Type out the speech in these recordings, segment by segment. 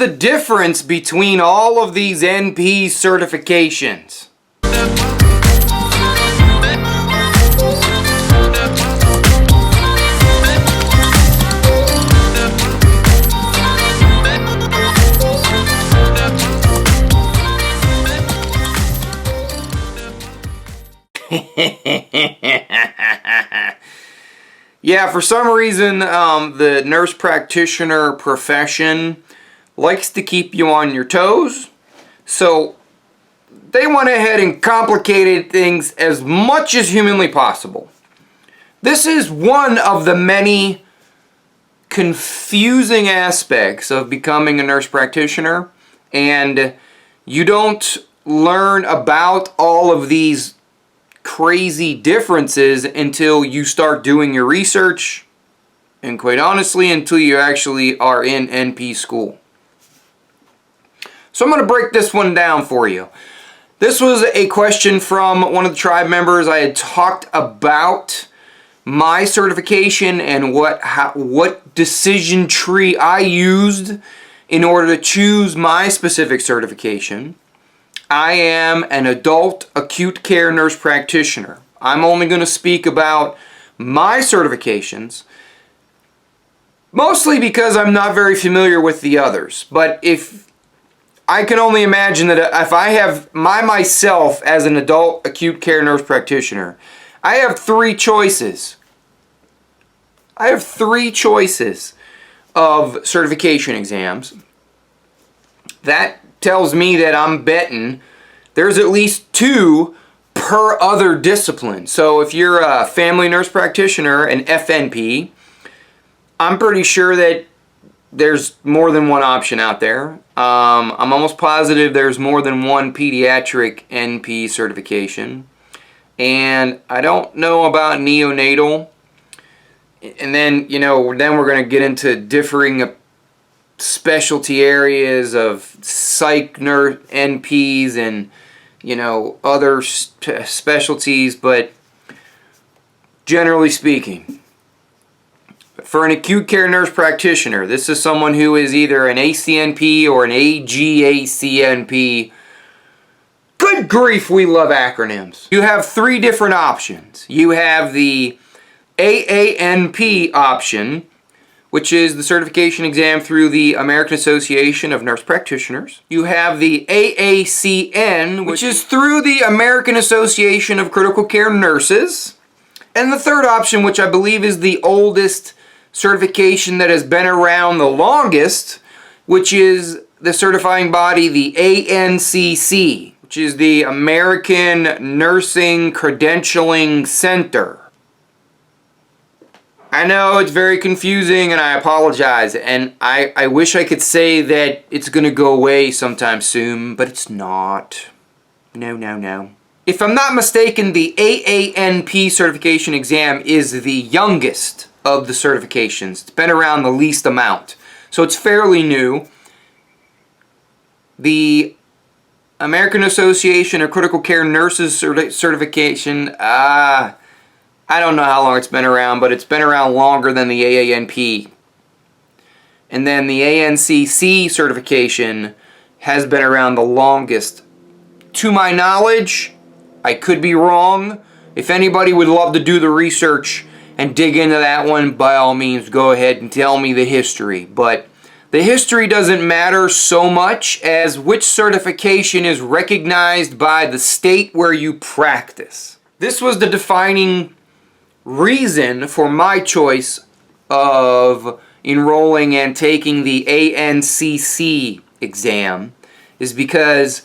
the difference between all of these NP certifications? Yeah, for some reason, the nurse practitioner profession likes to keep you on your toes. So they went ahead and complicated things as much as humanly possible. This is one of the many confusing aspects of becoming a nurse practitioner, and you don't learn about all of these crazy differences until you start doing your research, and quite honestly, until you actually are in NP school. So I'm going to break this one down for you. This was a question from one of the tribe members. I had talked about my certification and what decision tree I used in order to choose my specific certification. I am an adult acute care nurse practitioner. I'm only going to speak about my certifications, mostly because I'm not very familiar with the others. But if I can only imagine that if I have myself as an adult acute care nurse practitioner, I have three choices. I have three choices of certification exams. That tells me that I'm betting there's at least two per other discipline. So if you're a family nurse practitioner, an FNP, I'm pretty sure that there's more than one option out there. I'm almost positive there's more than one pediatric NP certification. And I don't know about neonatal. And then, then we're going to get into differing specialty areas of psych nurse NPs and, other specialties. But generally speaking, for an acute care nurse practitioner, this is someone who is either an ACNP or an AGACNP. Good grief, we love acronyms. You have three different options. You have the AANP option, which is the certification exam through the American Association of Nurse Practitioners. You have the AACN, which is through the American Association of Critical Care Nurses. And the third option, which I believe is the oldest certification that has been around the longest, which is the certifying body, the ANCC, which is the American Nursing Credentialing Center. I know it's very confusing and I apologize, and I wish I could say that it's going to go away sometime soon, but it's not. No. If I'm not mistaken, the AANP certification exam is the youngest of the certifications. It's been around the least amount, so it's fairly new. The American Association of Critical Care Nurses certification, I don't know how long it's been around, but it's been around longer than the AANP. And then the ANCC certification has been around the longest. To my knowledge, I could be wrong. If anybody would love to do the research and dig into that one, by all means, go ahead and tell me the history. But the history doesn't matter so much as which certification is recognized by the state where you practice. This was the defining reason for my choice of enrolling and taking the ANCC exam, is because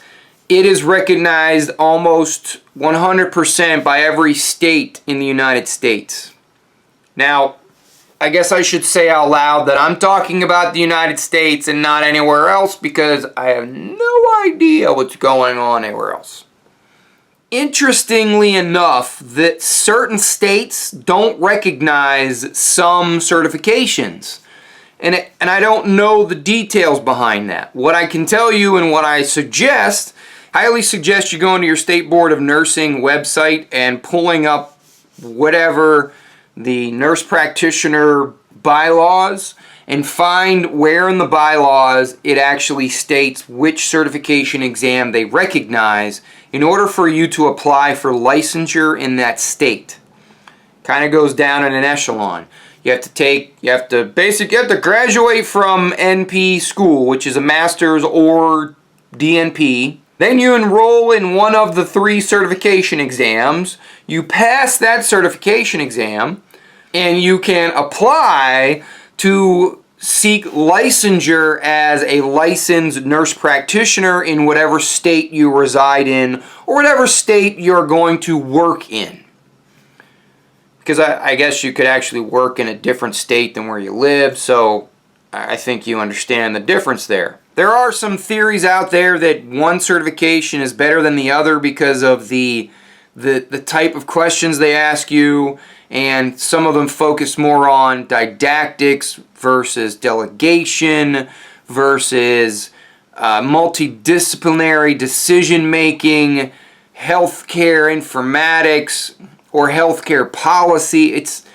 it is recognized almost 100% by every state in the United States. Now, I guess I should say out loud that I'm talking about the United States and not anywhere else, because I have no idea what's going on anywhere else. Interestingly enough, that certain states don't recognize some certifications. And I don't know the details behind that. What I can tell you and what I highly suggest you going to your State Board of Nursing website and pulling up whatever the nurse practitioner bylaws and find where in the bylaws it actually states which certification exam they recognize in order for you to apply for licensure in that state. Kind of goes down in an echelon. You have to graduate from NP school, which is a master's or DNP. Then you enroll in one of the 3 certification exams. You pass that certification exam, and you can apply to seek licensure as a licensed nurse practitioner in whatever state you reside in or whatever state you're going to work in. Because I guess you could actually work in a different state than where you live, so I think you understand the difference there. There are some theories out there that one certification is better than the other because of the type of questions they ask you, and some of them focus more on didactics versus delegation versus multidisciplinary decision making, healthcare informatics, or healthcare policy. It's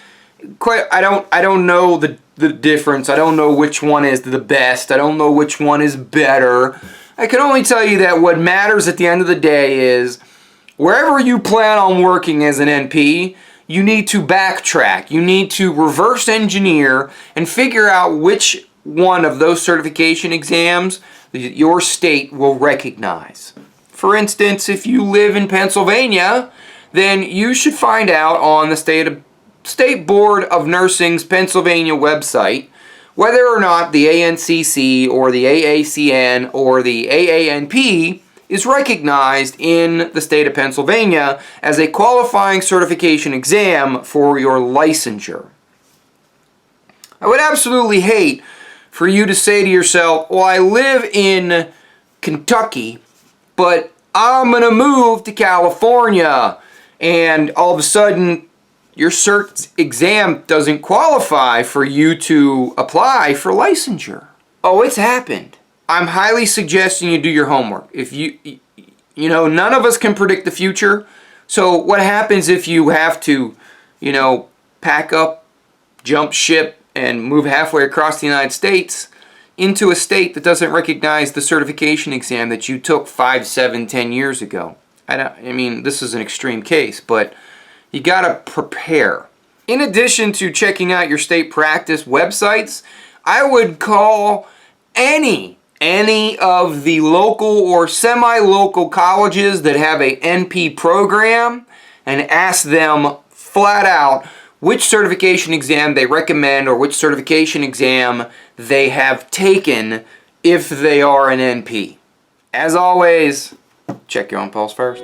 quite, I don't know the difference. I don't know which one is the best. I don't know which one is better. I can only tell you that what matters at the end of the day is wherever you plan on working as an NP, you need to backtrack. You need to reverse engineer and figure out which one of those certification exams that your state will recognize. For instance, if you live in Pennsylvania, then you should find out on the State Board of Nursing's Pennsylvania website whether or not the ANCC or the AACN or the AANP is recognized in the state of Pennsylvania as a qualifying certification exam for your licensure. I would absolutely hate for you to say to yourself, well, I live in Kentucky, but I'm going to move to California, and all of a sudden your cert exam doesn't qualify for you to apply for licensure. Oh, it's happened. I'm highly suggesting you do your homework. If you know, none of us can predict the future. So what happens if you have to, pack up, jump ship, and move halfway across the United States into a state that doesn't recognize the certification exam that you took 5, 7, 10 years ago? I mean, this is an extreme case, but you gotta prepare. In addition to checking out your state practice websites, I would call any of the local or semi-local colleges that have a NP program and ask them flat out which certification exam they recommend or which certification exam they have taken if they are an NP. As always, check your own pulse first.